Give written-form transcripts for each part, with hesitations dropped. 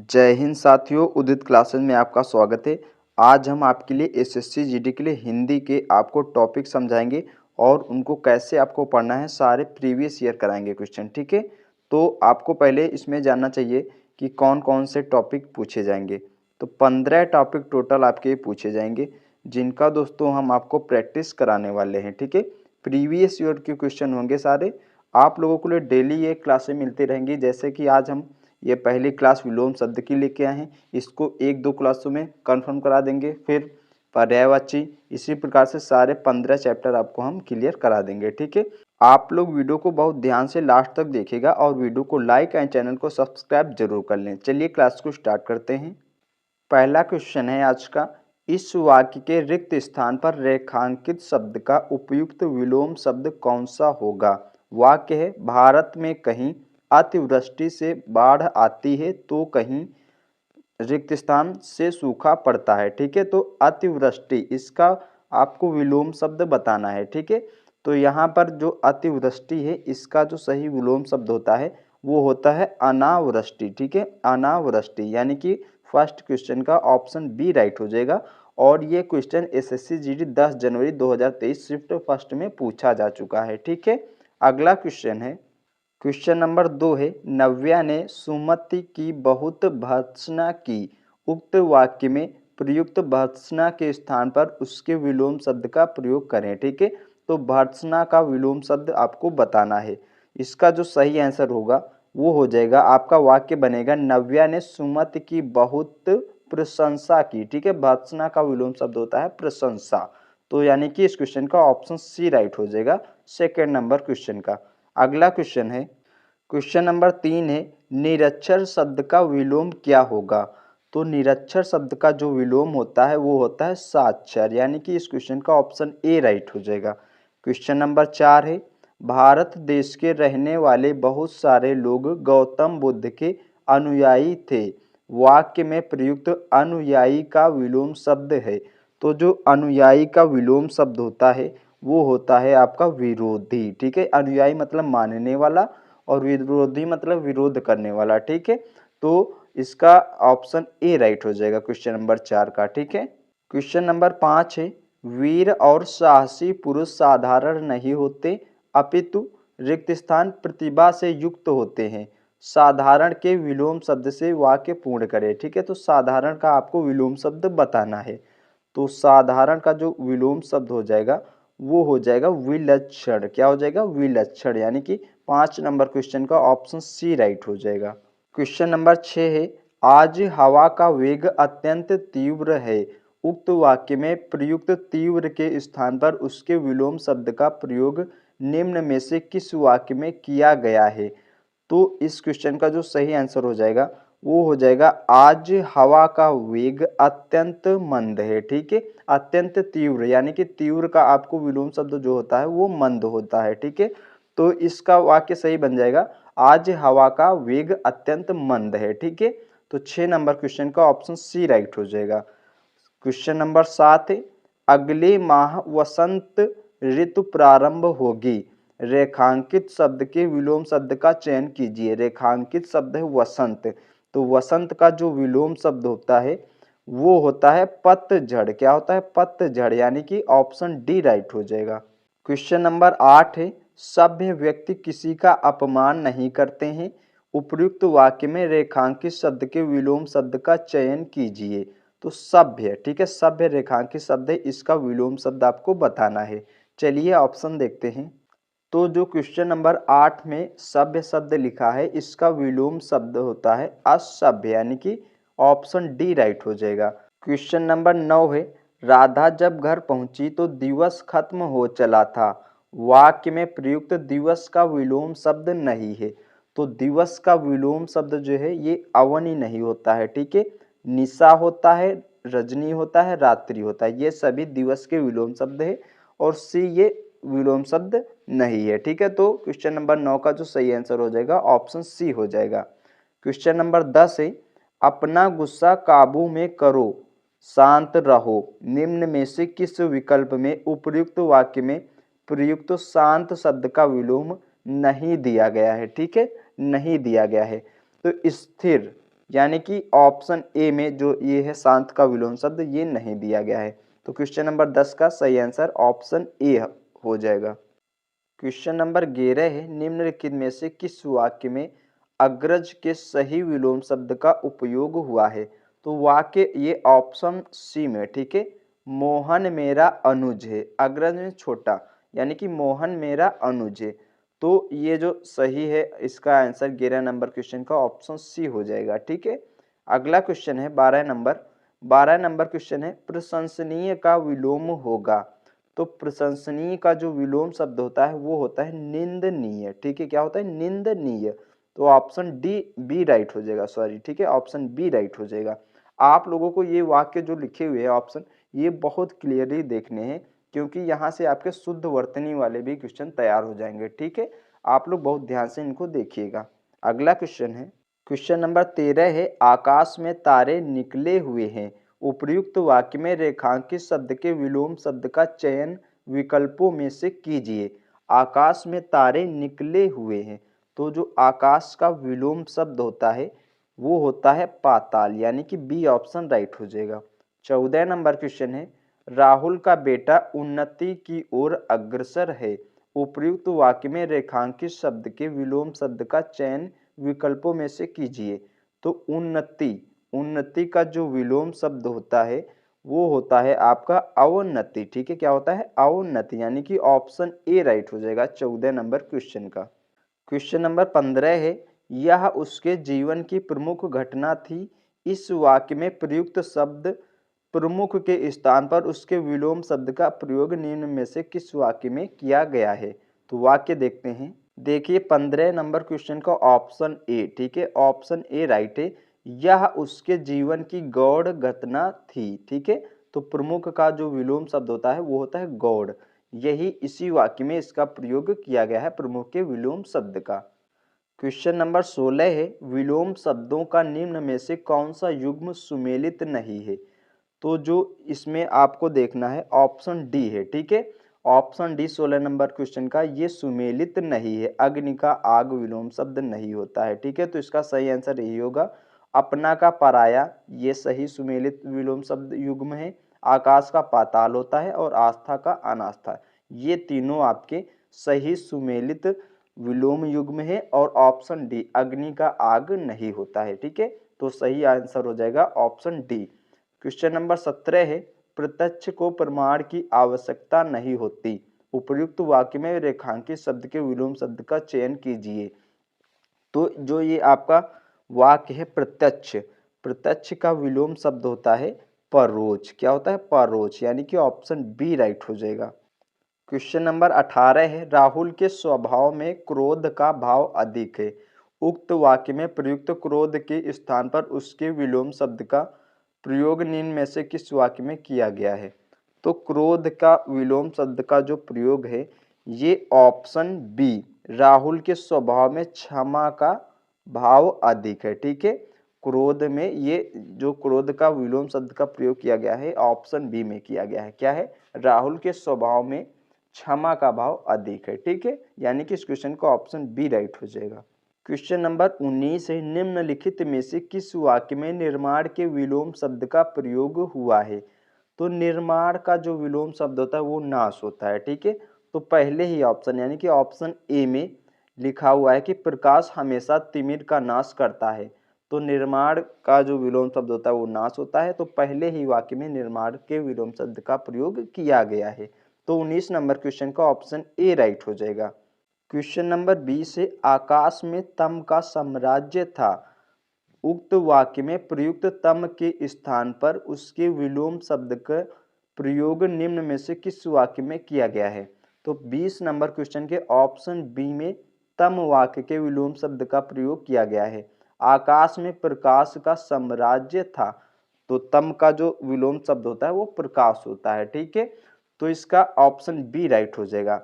जय हिंद साथियों, उदित क्लासेस में आपका स्वागत है। आज हम आपके लिए एसएससी जीडी के लिए हिंदी के आपको टॉपिक समझाएंगे और उनको कैसे आपको पढ़ना है, सारे प्रीवियस ईयर कराएंगे क्वेश्चन। ठीक है, तो आपको पहले इसमें जानना चाहिए कि कौन कौन से टॉपिक पूछे जाएंगे। तो 15 टॉपिक टोटल आपके पूछे जाएंगे, जिनका दोस्तों हम आपको प्रैक्टिस कराने वाले हैं। ठीक है, प्रीवियस ईयर के क्वेश्चन होंगे सारे। आप लोगों के लिए डेली ये क्लासें मिलती रहेंगी। जैसे कि आज हम ये पहली क्लास विलोम शब्द की लेके आए हैं, इसको 1-2 क्लासों में कंफर्म करा देंगे। फिर पर्यायवाची, इसी प्रकार से सारे 15 चैप्टर आपको हम क्लियर करा देंगे। ठीक है, आप लोग वीडियो को बहुत ध्यान से लास्ट तक देखिएगा और वीडियो को लाइक एंड चैनल को सब्सक्राइब जरूर कर लें। चलिए क्लास को स्टार्ट करते हैं। पहला क्वेश्चन है आज का, इस वाक्य के रिक्त स्थान पर रेखांकित शब्द का उपयुक्त विलोम शब्द कौन सा होगा। वाक्य है, भारत में कहीं अतिवृष्टि से बाढ़ आती है तो कहीं रिक्त स्थान से सूखा पड़ता है। ठीक है, तो अतिवृष्टि, इसका आपको विलोम शब्द बताना है। ठीक है, तो यहाँ पर जो अतिवृष्टि है, इसका जो सही विलोम शब्द होता है वो होता है अनावृष्टि। ठीक है, अनावृष्टि, यानी कि फर्स्ट क्वेश्चन का ऑप्शन बी राइट हो जाएगा। और ये क्वेश्चन एसएससी जीडी 10 जनवरी 2023 शिफ्ट फर्स्ट में पूछा जा चुका है। ठीक है, अगला क्वेश्चन है, क्वेश्चन नंबर 2 है, नव्या ने सुमति की बहुत भर्त्सना की। उक्त वाक्य में प्रयुक्त भर्त्सना के स्थान पर उसके विलोम शब्द का प्रयोग करें। ठीक है, तो भर्त्सना का विलोम शब्द आपको बताना है। इसका जो सही आंसर होगा वो हो जाएगा, आपका वाक्य बनेगा, नव्या ने सुमति की बहुत प्रशंसा की। ठीक है, भर्त्सना का विलोम शब्द होता है प्रशंसा। तो यानी कि इस क्वेश्चन का ऑप्शन सी राइट हो जाएगा, सेकेंड नंबर क्वेश्चन का। अगला क्वेश्चन है, क्वेश्चन नंबर 3 है, निरक्षर शब्द का विलोम क्या होगा। तो निरक्षर शब्द का जो विलोम होता है वो होता है साक्षर, यानी कि इस क्वेश्चन का ऑप्शन ए राइट हो जाएगा। क्वेश्चन नंबर 4 है, भारत देश के रहने वाले बहुत सारे लोग गौतम बुद्ध के अनुयायी थे। वाक्य में प्रयुक्त अनुयायी का विलोम शब्द है। तो जो अनुयायी का विलोम शब्द होता है वो होता है आपका विरोधी। ठीक है, अनुयायी मतलब मानने वाला और विरोधी मतलब विरोध करने वाला। ठीक है, तो इसका ऑप्शन ए राइट हो जाएगा क्वेश्चन नंबर 4 का। ठीक है, क्वेश्चन नंबर 5 है, वीर और साहसी पुरुष साधारण नहीं होते अपितु रिक्त स्थान प्रतिभा से युक्त होते हैं। साधारण के विलोम शब्द से वाक्य पूर्ण करें। ठीक है, तो साधारण का आपको विलोम शब्द बताना है। तो साधारण का जो विलोम शब्द हो जाएगा वो हो जाएगा विलक्षण। क्या हो जाएगा? विलक्षण, यानी कि 5 नंबर क्वेश्चन का ऑप्शन सी राइट हो जाएगा। क्वेश्चन नंबर 6 है, आज हवा का वेग अत्यंत तीव्र है। उक्त वाक्य में प्रयुक्त तीव्र के स्थान पर उसके विलोम शब्द का प्रयोग निम्न में से किस वाक्य में किया गया है। तो इस क्वेश्चन का जो सही आंसर हो जाएगा वो हो जाएगा, आज हवा का वेग अत्यंत मंद है। ठीक है, अत्यंत तीव्र, यानी कि तीव्र का आपको विलोम शब्द जो होता है वो मंद होता है। ठीक है, तो इसका वाक्य सही बन जाएगा, आज हवा का वेग अत्यंत मंद है। ठीक है, तो 6 नंबर क्वेश्चन का ऑप्शन सी राइट हो जाएगा। क्वेश्चन नंबर 7 है, अगले माह वसंत ऋतु प्रारंभ होगी। रेखांकित शब्द के विलोम शब्द का चयन कीजिए। रेखांकित शब्द है वसंत, तो वसंत का जो विलोम शब्द होता है वो होता है पतझड़। क्या होता है? पतझड़, यानी कि ऑप्शन डी राइट हो जाएगा। क्वेश्चन नंबर 8 है, सभ्य व्यक्ति किसी का अपमान नहीं करते हैं। उपयुक्त वाक्य में रेखांकित शब्द के विलोम शब्द का चयन कीजिए। तो सभ्य, ठीक है, सभ्य रेखांकित शब्द है, इसका विलोम शब्द आपको बताना है। चलिए ऑप्शन देखते हैं। तो जो क्वेश्चन नंबर 8 में सभ्य शब्द लिखा है, इसका विलोम शब्द होता है असभ्य, यानी कि ऑप्शन डी राइट हो जाएगा। क्वेश्चन नंबर 9 है, राधा जब घर पहुंची तो दिवस खत्म हो चला था। वाक्य में प्रयुक्त दिवस का विलोम शब्द नहीं है। तो दिवस का विलोम शब्द जो है ये अवनी नहीं होता है। ठीक है, निशा होता है, रजनी होता है, रात्रि होता है, ये सभी दिवस के विलोम शब्द है और सी ये विलोम शब्द नहीं है। ठीक है, तो क्वेश्चन नंबर 9 का जो सही आंसर हो जाएगा ऑप्शन सी हो जाएगा। क्वेश्चन नंबर 10 है, अपना गुस्सा काबू में करो, शांत रहो। निम्न में से किस विकल्प में उपयुक्त वाक्य में प्रयुक्त शांत शब्द का विलोम नहीं दिया गया है। ठीक है, नहीं दिया गया है। तो स्थिर, यानी कि ऑप्शन ए में जो ये है शांत का विलोम शब्द ये नहीं दिया गया है। तो क्वेश्चन नंबर 10 का सही आंसर ऑप्शन ए हो जाएगा। क्वेश्चन नंबर 11 है, निम्नलिखित में से किस वाक्य में अग्रज के सही विलोम शब्द का उपयोग हुआ है? तो वाक्य ये ऑप्शन सी में, ठीक है, मोहन मेरा अनुज है, अग्रज में छोटा, यानी कि मोहन मेरा अनुज है। तो ये जो सही है इसका आंसर 11 नंबर क्वेश्चन का ऑप्शन सी हो जाएगा, ठीक है। अगला क्वेश्चन है 12 नंबर क्वेश्चन है, प्रशंसनीय का विलोम होगा। तो प्रशंसनीय का जो विलोम शब्द होता है वो होता है निंदनीय, ठीक है, क्या होता है? निंदनीय। तो ऑप्शन डी बी राइट हो जाएगा, सॉरी, ठीक है, ऑप्शन बी राइट हो जाएगा। आप लोगों को ये वाक्य जो लिखे हुए हैं ऑप्शन, ये बहुत क्लियरली देखने हैं, क्योंकि यहाँ से आपके शुद्ध वर्तनी वाले भी क्वेश्चन तैयार हो जाएंगे, ठीक है। आप लोग बहुत ध्यान से इनको देखिएगा। अगला क्वेश्चन है, क्वेश्चन नंबर 13 है, आकाश में तारे निकले हुए हैं। उपर्युक्त वाक्य में रेखांकित शब्द के विलोम शब्द का चयन विकल्पों में से कीजिए। आकाश में तारे निकले हुए हैं, तो जो आकाश का विलोम शब्द होता है वो होता है पाताल, यानी कि बी ऑप्शन राइट हो जाएगा। 14 नंबर क्वेश्चन है, राहुल का बेटा उन्नति की ओर अग्रसर है। उपर्युक्त वाक्य में रेखांकित शब्द के विलोम शब्द का चयन विकल्पों में से कीजिए। तो उन्नति, उन्नति का जो विलोम शब्द होता है वो होता है आपका अवोन्नति, ठीक है, क्या होता है? अवोन्नति, यानी कि ऑप्शन ए राइट हो जाएगा 14 नंबर क्वेश्चन का। क्वेश्चन नंबर 15 है, यह उसके जीवन की प्रमुख घटना थी। इस वाक्य में प्रयुक्त शब्द प्रमुख के स्थान पर उसके विलोम शब्द का प्रयोग निम्न में से किस वाक्य में किया गया है? तो वाक्य देखते हैं। देखिए 15 नंबर क्वेश्चन का ऑप्शन ए, ठीक है, ऑप्शन ए राइट है। यह उसके जीवन की गौड़ घटना थी, ठीक है। तो प्रमुख का जो विलोम शब्द होता है वो होता है गौड़। यही इसी वाक्य में इसका प्रयोग किया गया है, प्रमुख के विलोम शब्द का। क्वेश्चन नंबर 16 है, विलोम शब्दों का निम्न में से कौन सा युग्म सुमेलित नहीं है? तो जो इसमें आपको देखना है ऑप्शन डी है, ठीक है, ऑप्शन डी 16 नंबर क्वेश्चन का ये सुमेलित नहीं है। अग्नि का आग विलोम शब्द नहीं होता है, ठीक है, तो इसका सही आंसर यही होगा। अपना का पराया ये सही सुमेलित विलोम शब्द युग्म है। आकाश का पाताल होता है और आस्था का अनास्था, ये तीनों आपके सही सुमेलित विलोम युग्म है। और ऑप्शन डी अग्नि का आग नहीं होता है, ठीक है, तो सही आंसर हो जाएगा ऑप्शन डी। क्वेश्चन नंबर 17 है, प्रत्यक्ष को प्रमाण की आवश्यकता नहीं होती। उपर्युक्त वाक्य में रेखांकित शब्द के विलोम शब्द का चयन कीजिए। तो जो ये आपका वाक्य है प्रत्यक्ष, प्रत्यक्ष का विलोम शब्द होता है परोक्ष, क्या होता है? परोक्ष, यानी कि ऑप्शन बी राइट हो जाएगा। क्वेश्चन नंबर 18 है, राहुल के स्वभाव में क्रोध का भाव अधिक है। उक्त वाक्य में प्रयुक्त क्रोध के स्थान पर उसके विलोम शब्द का प्रयोग निम्न में से किस वाक्य में किया गया है? तो क्रोध का विलोम शब्द का जो प्रयोग है ये ऑप्शन बी, राहुल के स्वभाव में क्षमा का भाव अधिक है, ठीक है। क्रोध में ये जो क्रोध का विलोम शब्द का प्रयोग किया गया है ऑप्शन बी में किया गया है। क्या है? राहुल के स्वभाव में क्षमा का भाव अधिक है, ठीक है, यानी कि इस क्वेश्चन का ऑप्शन बी राइट हो जाएगा। क्वेश्चन नंबर 19 है, निम्नलिखित में से किस वाक्य में निर्माण के विलोम शब्द का प्रयोग हुआ है? तो निर्माण का जो विलोम शब्द होता है वो नाश होता है, ठीक है। तो पहले ही ऑप्शन यानी कि ऑप्शन ए में लिखा हुआ है कि प्रकाश हमेशा तिमिर का नाश करता है। तो निर्माण का जो विलोम शब्द होता है वो नाश होता है, तो पहले ही वाक्य में निर्माण के विलोम शब्द का प्रयोग किया गया है। तो 19 नंबर क्वेश्चन का ऑप्शन ए राइट हो जाएगा। क्वेश्चन नंबर 20 है, आकाश में तम का साम्राज्य था। उक्त वाक्य में प्रयुक्त तम के स्थान पर उसके विलोम शब्द का प्रयोग निम्न में से किस वाक्य में किया गया है? तो 20 नंबर क्वेश्चन के ऑप्शन बी में तम वाक्य के विलोम शब्द का प्रयोग किया गया है। आकाश में प्रकाश का साम्राज्य था, तो तम का जो विलोम शब्द होता है वो प्रकाश होता है, ठीक है, तो इसका ऑप्शन बी राइट हो जाएगा।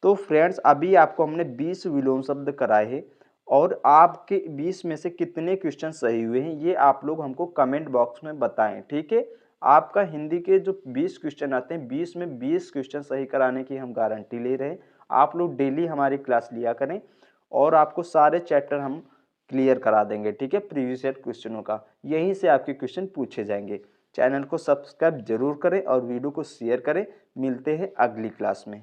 तो फ्रेंड्स अभी आपको हमने 20 विलोम शब्द कराए हैं और आपके 20 में से कितने क्वेश्चन सही हुए हैं ये आप लोग हमको कमेंट बॉक्स में बताएं, ठीक है। आपका हिंदी के जो 20 क्वेश्चन आते हैं 20 में 20 क्वेश्चन सही कराने की हम गारंटी ले रहे हैं। आप लोग डेली हमारी क्लास लिया करें और आपको सारे चैप्टर हम क्लियर करा देंगे, ठीक है, प्रीवियस ईयर क्वेश्चनों का। यहीं से आपके क्वेश्चन पूछे जाएंगे। चैनल को सब्सक्राइब जरूर करें और वीडियो को शेयर करें। मिलते हैं अगली क्लास में।